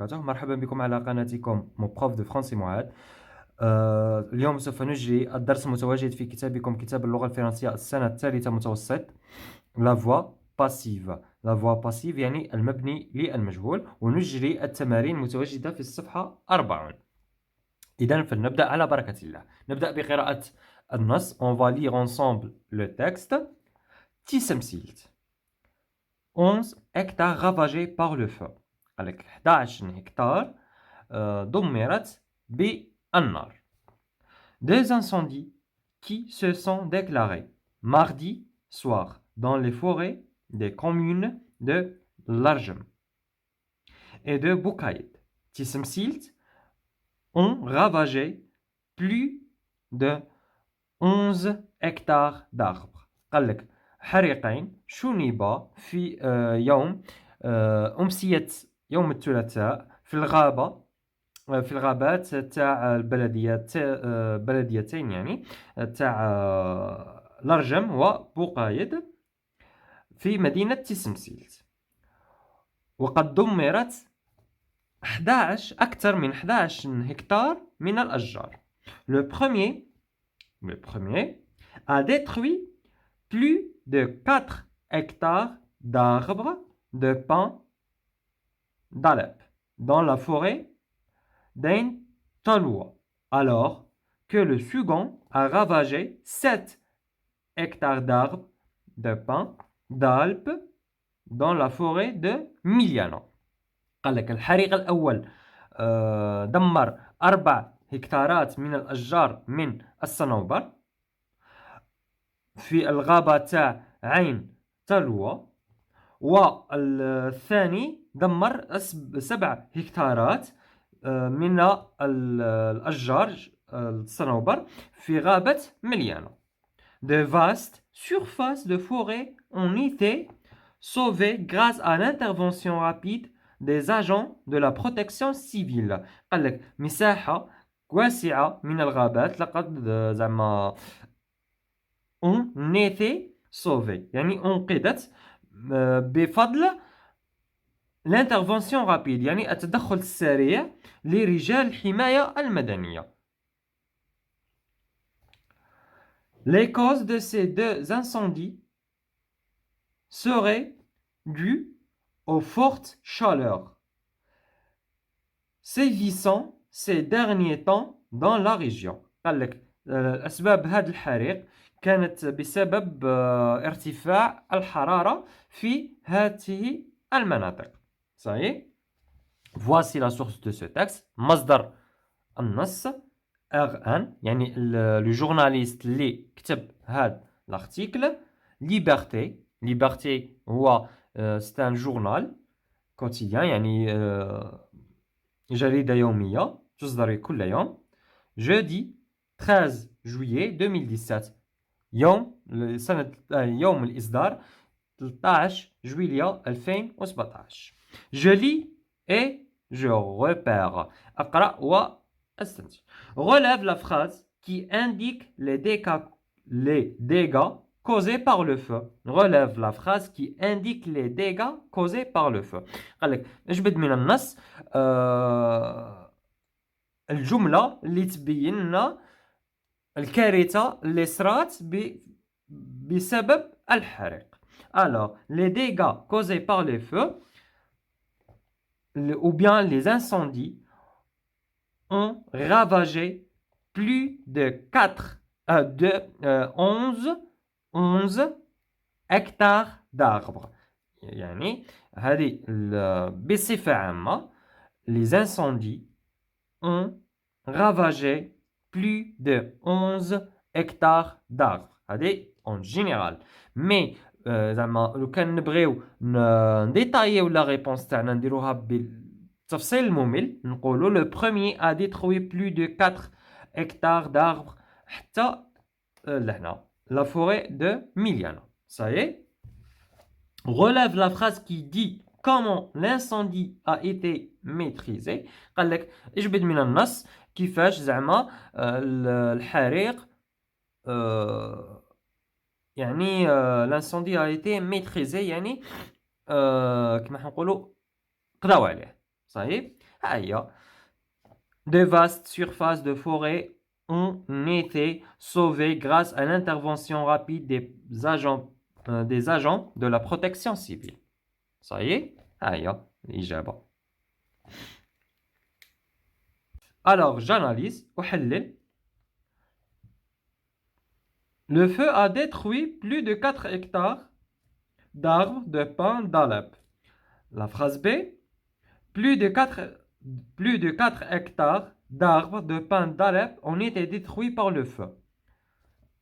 وبركاته. مرحبا بكم على قناتكم بروف دو فرنسي معاد. اليوم سوف نجري الدرس المتواجد في كتابكم كتاب اللغة الفرنسية السنة الثالثة متوسط. لا فوا باسيف. لا فوا باسيف يعني المبني للمجهول، ونجري التمارين المتواجدة في الصفحة 4. إذن فلنبدأ على بركة الله. نبدأ بقراءة النص. On va lire ensemble le texte. تيسمسيلت 11 hectares ravagés par le feu. قال لك 11 هكتار دمرت بالنار. Des incendies qui se sont déclarés mardi soir dans les forêts des communes de Larjem et de Boukaïd, Tissemsilt, ont ravagé plus de 11 hectares d'arbres. قال لك حريقين شنبا في يوم أمسية يوم الثلاثاء في الغابة، في الغابات تاع بلديتين يعني تاع لرجم وبوقايد في مدينة تيسمسيلت. وقد دمرت 11 أكثر من 11 هكتار من الأشجار. Le premier a détruit plus de 4 hectares d'arbres de pin d'Alep dans la forêt d'Ain Taloua, alors que le second a ravagé 7 hectares d'arbres de pin d'Alpes dans la forêt de Miliana. قال لك الحريق الأول دمر 4 هكتارات من الأشجار من الصنوبر في الغابة تاع عين تلوى، والثاني دمر 7 هكتارات من الأشجار الصنوبر في غابة مليانة. De vastes surfaces de forêt ont été sauvées grâce à l'intervention rapide des agents de la protection civile. قال لك مساحة واسعة من الغابات لقد زعما ont été sauvées يعني أنقذت بفضل l'intervention rapide يعني التدخل السريع لرجال الحماية المدنية. Les causes de ces deux incendies seraient dues aux fortes chaleurs sévissant ces derniers temps dans la région. قال لك أسباب هذا الحريق كانت بسبب ارتفاع الحرارة في هذه المناطق. صحيح. Voici la source de ce texte. مصدر النص RN يعني le journaliste اللي كتب هذا l'article. Liberté. Liberté هو c'est un journal quotidien يعني جريدة يومية تصدر كل يوم. Jeudi 13 juillet 2017 يوم الإصدار 13 جويلية 2017. Je lis et je repère. أقرأ وأستنتج. Relève la phrase qui indique les dégâts causés par le feu. Relève la phrase qui indique les dégâts causés par le feu. قال لك اجبد من النص الجملة اللي تبين لنا الكارثة اللي صرات بسبب الحريق. Alors, les dégâts causés par les feux ou bien les incendies ont ravagé plus de 11 hectares d'arbres. يعني هذه بصفة عامة les incendies ont ravagé plus de 11 hectares d'arbres. هذه en général. Mais زعما لو كان نبغيو نديتايو لا ريبونس تاعنا نديروها بالتفصيل الممل نقولوا le premier a détruit plus de 4 hectares d'arbres حتى لهنا la forêt de Miliana. Ça y est. Relève la phrase qui dit comment l'incendie a été maîtrisé. قال لك اجبد من النص كيفاش زعما الحريق يعني l'incendie a été maîtrisé يعني كما حنقولوا قضاو عليه. صحيح. هيا. De vastes surfaces de forêt ont été sauvées grâce à l'intervention rapide des agents de la protection civile. Ça y est, هيا الإجابة. Alors, j'analyse وحلل. Le feu a détruit plus de 4 hectares d'arbres de pin d'Alep. La phrase B, plus de 4 hectares d'arbres de pin d'Alep ont été détruits par le feu.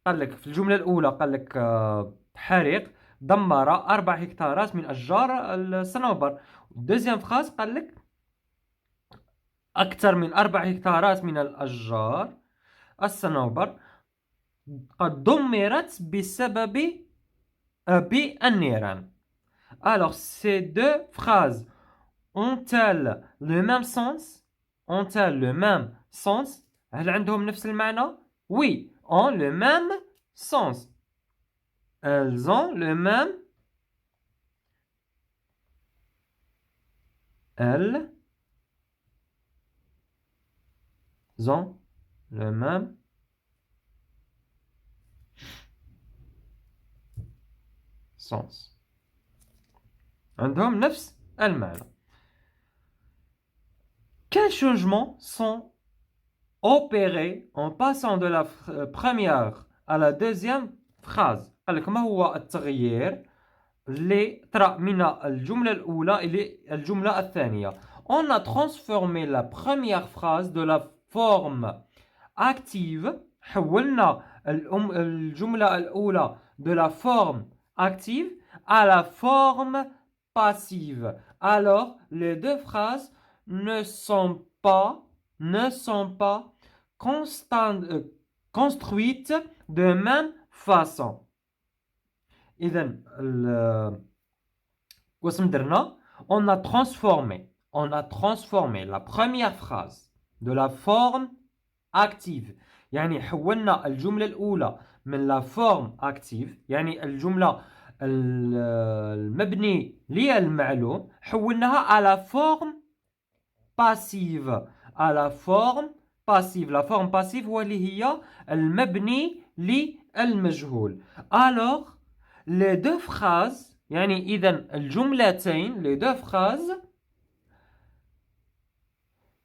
قال لك في الجملة الأولى قال لك حريق دمر 4 هكتارات من أشجار الصنوبر. الدوزيام فراز قال لك أكثر من 4 هكتارات من الأشجار الصنوبر قد دمرت بسبب بالنيران. Alors, ces deux phrases ont-elles le même sens? Ont-elles le même sens? هل عندهم نفس المعنى؟ Oui, ont le même sens. Elles ont le même. Elles ont le même sens. عندهم نفس المعنى. Quels changements sont opérés en passant de la première à la deuxième phrase? قال لك ما هو التغيير اللي طرأ من الجملة الأولى إلى الجملة الثانية. On a transformé la première phrase de la forme active. حولنا الجملة الأولى de la forme active à la forme passive. Alors, les deux phrases ne sont pas construites de même façon. إذن واش درنا؟ on a transformé la première phrase de la forme active. يعني حولنا الجملة الأولى من la forme active يعني الجملة المبني للمعلوم حولناها à la forme passive. à la forme passive. la forme passive هو اللي هي المبني للمجهول. alors les deux phrases يعني إذن الجملتين les deux phrases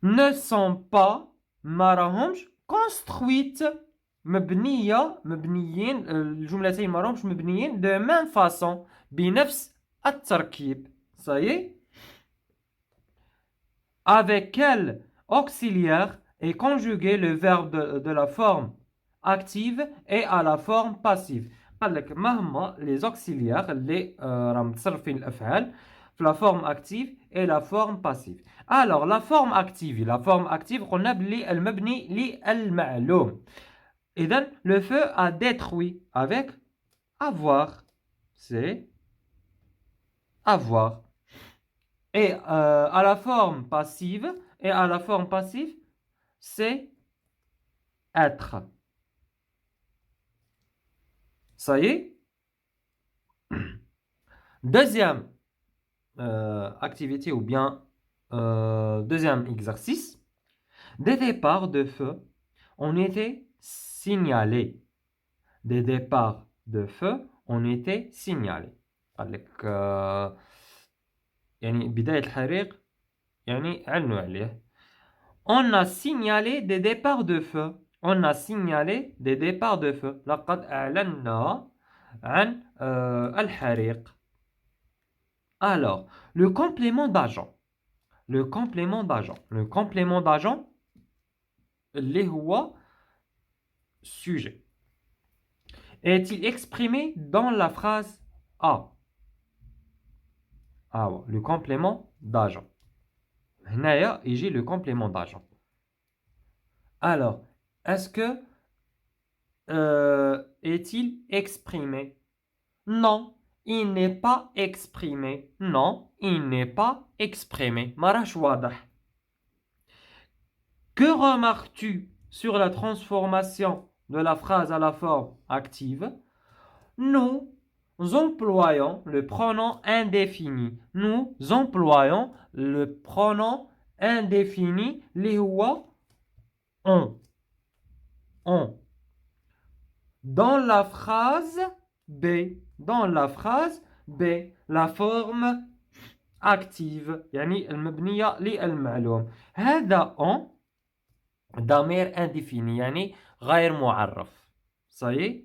ne sont pas ما راهمش construites مبنيين الجملتين ما راهمش مبنيين de même façon بنفس التركيب. ça y est. Avec quel auxiliaire est conjugué le verbe de la forme active et à la forme passive. قال لك ما هما les auxiliaires اللي راهم متصرفين الأفعال في la forme active et la forme passive. Alors la forme active قلنا بلي المبني للمعلوم. إذن le feu a détruit avec avoir. c'est avoir. Et à la forme passive, c'est être. Ça y est. Deuxième activité ou bien deuxième exercice. Des départs de feu ont été signalés. Des départs de feu ont été signalés. قال يعني بداية الحريق يعني علنوا عليه. On a signalé des départs de feu. On a signalé des départs de feu. لقد أعلنا عن الحريق. Alors, le complément d'agent. Le complément d'agent اللي هو sujet. Est-il exprimé dans la phrase A? Ah bon, le complément d'agent. هنايا يجي le complément d'agent. Alors, est-ce que est-il exprimé? Non, il n'est pas exprimé. Non, il n'est pas exprimé. ما راهش واضح. Que remarques-tu sur la transformation de la phrase à la forme active? Nous employons le pronom indéfini. Nous employons le pronom indéfini اللي هو on. On. Dans la phrase B. Dans la phrase B. La forme active يعني المبنية للمعلوم. هذا on ضمير indéfini يعني غير معرف. صحيح؟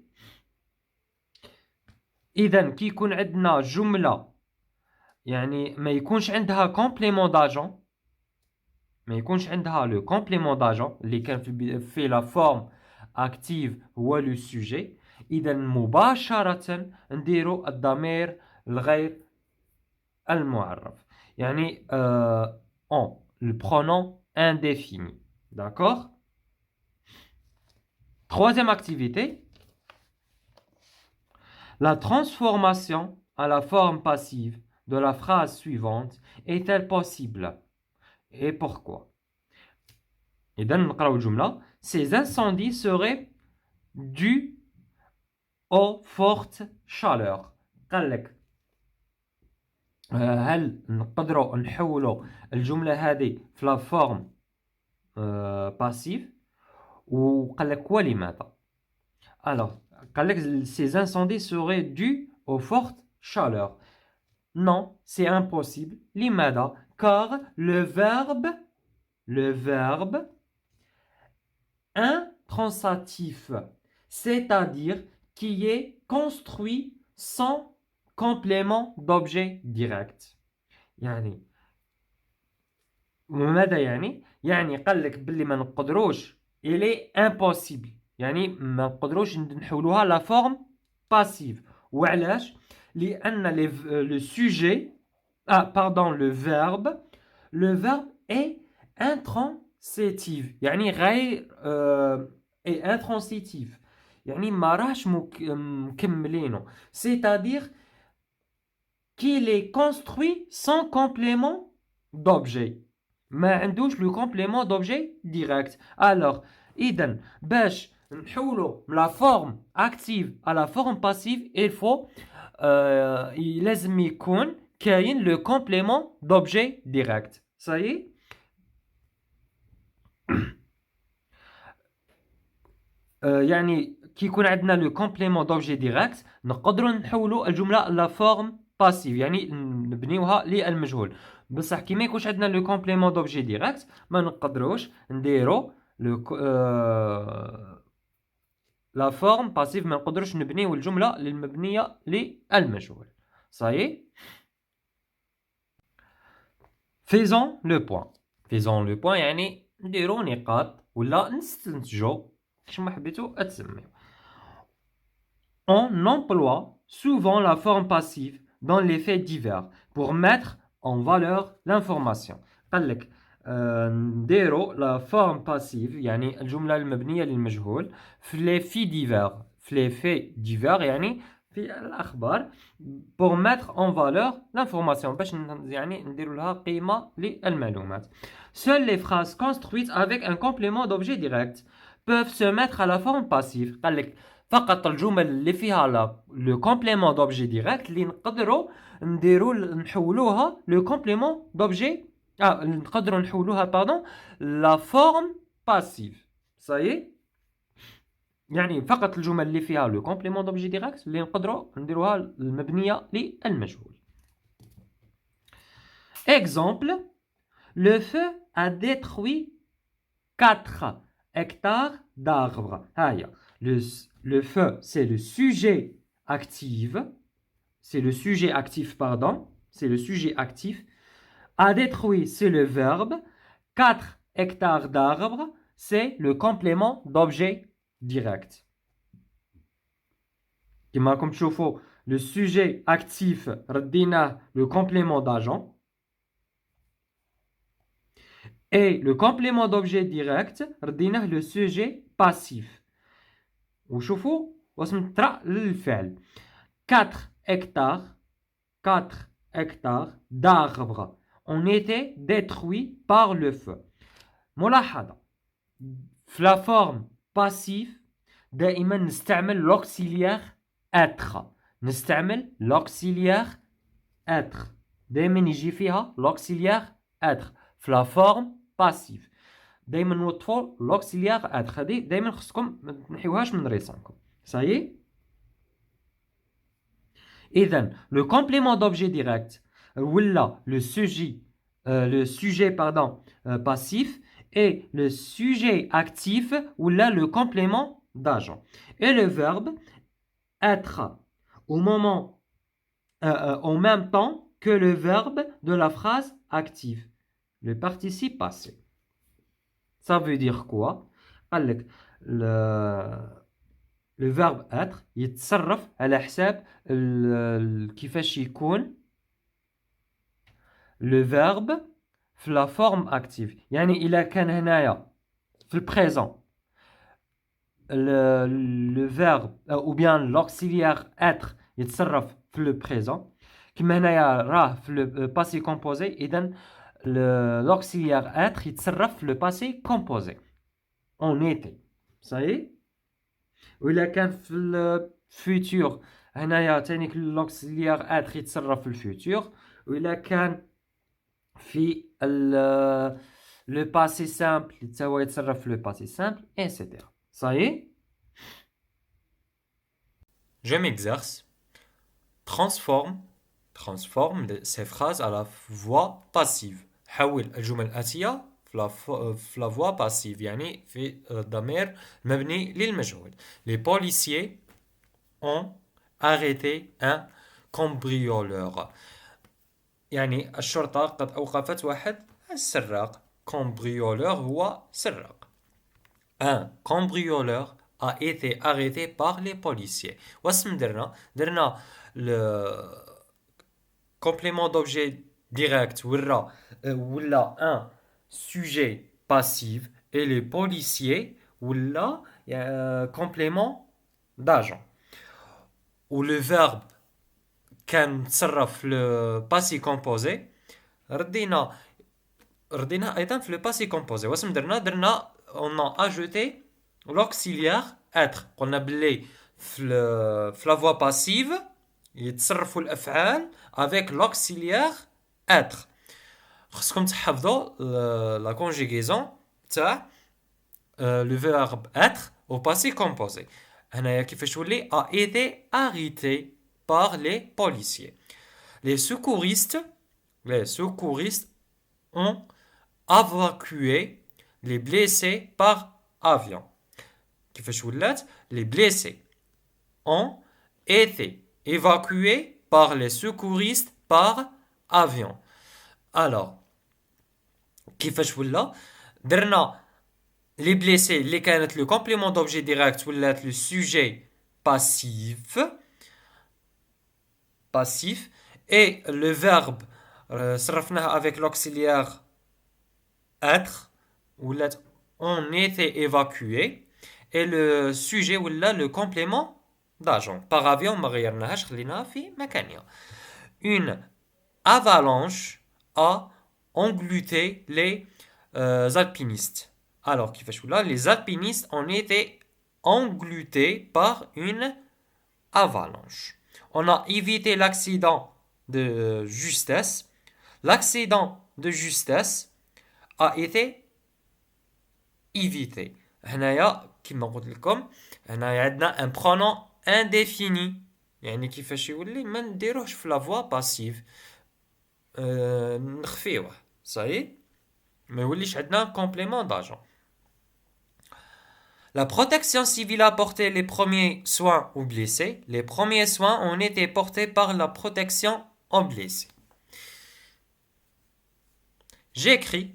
إذا كي يكون عندنا جملة يعني ما يكونش عندها complément d'agent، ما يكونش عندها لو complément d'agent اللي كان في لا فورم active هو لو sujet، إذا مباشرة نديرو الضمير الغير المعرف يعني on le pronom indéfini. D'accord? Troisième activité, la transformation à la forme passive de la phrase suivante est-elle possible et pourquoi? إذا نقراو الجملة. Ces incendies seraient dus aux fortes chaleurs. قال لك هل نقدروا نحولوا الجملة هذه في لا فورم باسيف؟ وقال لك ولماذا؟ Alors قال لك ces incendies seraient dus aux fortes chaleurs. Non, c'est impossible. لماذا؟ Car le verbe intransitif, c'est-à-dire qui est construit sans complément d'objet direct. يعني ماذا يعني؟ يعني قال لك باللي ما نقدروش il est impossible يعني ما نقدروش نحولوها لا فورم باسيف. وعلاش؟ لأن le sujet le verbe est intransitif يعني غير est intransitif يعني ما راهش مكملينه، c'est-à-dire qu'il est construit sans complément d'objet، ما عندوش le complément d'objet direct. Alors إذا باش نحولو من la forme active à la forme passive il faut لازم يكون كاين le complément d'objet direct. Ça y est. يعني كي يكون عندنا لو كومبليمون دوبجي ديريكت نقدروا نحولوا الجمله لا فورم باسيف يعني نبنيوها للمجهول. بصح كي ما يكونش عندنا لو كومبليمون دوبجي ديريكت ما نقدروش نديروا لو لا فورم باسيف، ما نقدروش نبنيو الجمله المبنيه للمجهول. صحيح. فيزون لو بوين. فيزون لو بوين يعني نديروا نقاط ولا نستنتجوا كيما حبيتوا تسميو. On emploie souvent la forme passive dans les faits divers pour mettre en valeur l'information. قال لك نديروا لا فورم باسيف يعني الجمله المبنيه للمجهول في لي في ديفير، في لي في ديفير يعني في الاخبار pour mettre en valeur l'information باش يعني نديروا لها قيمه للمعلومات. Seules les phrases construites avec un complément d'objet direct peuvent se mettre à la forme passive. قال لك فقط الجمل اللي فيها لو كومبليمون دوبجي ديريكت اللي نقدروا نحولوها لو كومبليمون دوبجي نقدروا نحولوها باردون لا فورم باسيف. صايي يعني فقط الجمل اللي فيها لو كومبليمون دوبجي ديريكت اللي نقدروا نديروها المبنيه للمجهول. Exemple, le feu a détruit 4 hectares d'arbres. Le feu, c'est le sujet actif. C'est le sujet actif, pardon. C'est le sujet actif. A détruit, c'est le verbe. 4 hectares d'arbres, c'est le complément d'objet direct. Comme tu vois, le sujet actif, le complément d'agent. Et le complément d'objet direct, le sujet passif. وشوفوا واش طرا للفعل 4 hectares d'arbres ont été détruits par le feu. ملاحظة في la forme passive دائما نستعمل l'auxiliaire être. نستعمل l'auxiliaire être دائما يجي فيها l'auxiliaire être. في la forme passive. دايما نوظفوا l'auxiliaire être. هذه دايما خصكم ما تنحيوهاش من ريسانكم. Ça y est. إذن le complément d'objet direct ولا le sujet passif et le sujet actif ولا le complément d'agent. Et le verbe être au moment en même temps que le verbe de la phrase active, le participe passé. Ça veut dire quoi? قال لك le verbe être يتصرف على حساب كيفاش يكون le verbe في la forme active. يعني إلا كان هنايا في البريزون le verbe ou bien l'auxiliaire être يتصرف في le présent كما هنايا راه في le passé composé إذن l'auxiliaire être يتصرف في le passé composé en été. Ça y est. وإلا كان في الفيتور هنايا تانيك l'auxiliaire être يتصرف في الفيتور. وإلا كان في le passé simple يتصرف في le passé simple etc. Ça y est. Je m'exerce. Transforme ces phrases à la voix passive. حول الجمل الآتية في la voix passive يعني في الضمير المبني للمجهول. Les policiers ont arrêté un cambrioleur. يعني الشرطة قد أوقفت واحد السراق. cambrioleur هو سراق. Un cambrioleur a été arrêté par les policiers. واسم درنا le complément d'objet direct ولا un sujet passif et les policiers ولا complément d'agent. Ou le verbe كان تصرف le passé composé ردينا أيضا في le passé composé. واسم درنا on a ajouté l'auxiliaire être. قلنا باللي في la voix passive يتصرفوا الأفعال avec l'auxiliaire être. خصكم تحفظوا la conjugaison تاع le verbe être au passé composé. هنايا كيفاش يولي a été arrêté par les policiers. Les secouristes ont évacué les blessés par avion. كيفاش ولات les blessés ont été évacués par les secouristes par avion. Alors كيفاش ولا درنا les blessés اللي كانت le complément d'objet direct ولات le sujet passif et le verbe صرفناه avec l'auxiliaire être ولات on était évacué et le sujet ولا le complément d'agent. Par avion ما غيرناهاش خليناها في مكانها. Une avalanche a englouti les alpinistes. Alors كيفاش ولا les alpinistes ont été engloutis par une avalanche. On a évité l'accident de justesse. L'accident de justesse a été évité. هنايا كما قلت لكم هنايا عندنا un pronom indéfini يعني كيفاش يولي ما نديروهش في la voix passive نخفيوه صحيح ما يوليش عندنا complément d'agent. La protection civile a porté les premiers soins aux blessés. Les premiers soins ont été portés par la protection aux blessés. J'écris.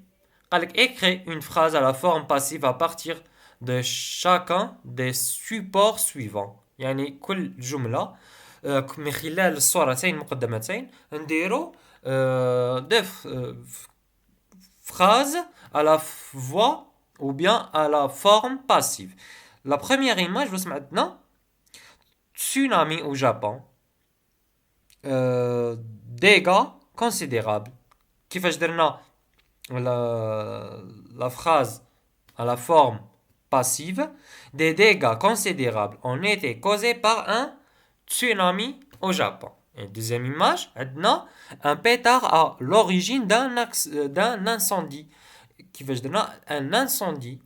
Écris une phrase à la forme passive à partir de chacun des supports suivants. يعني كل جملة من خلال الصورتين المقدمتين نديرو des phrases à la voix ou bien à la forme passive. La première image, vous savez, tsunami au Japon, dégâts considérables. كيفاش درنا la phrase à la forme passive, des dégâts considérables ont été causés par un tsunami au Japon. Et deuxième image, عندنا un pétard à l'origine d'un incendie. كيفاش درنا un incendie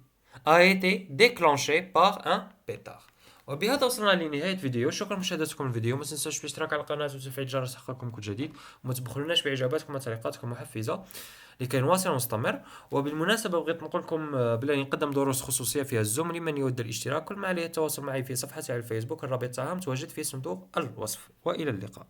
a été déclenché par un pétard. وبهذا وصلنا لنهاية فيديو. شكرا لمشاهدتكم الفيديو. ما تنسوش الاشتراك على القناة وتفعيل الجرس لتلقاكم كل جديد، وما تبخلوناش بإعجاباتكم وتعليقاتكم محفزة لكي نواصل ونستمر. وبالمناسبة بغيت نقول لكم بلاني نقدم دروس خصوصية فيها الزوم لمن يود الاشتراك. كل ما عليه التواصل معي في صفحتي على الفيسبوك، الرابط تاعها متواجد في صندوق الوصف. وإلى اللقاء.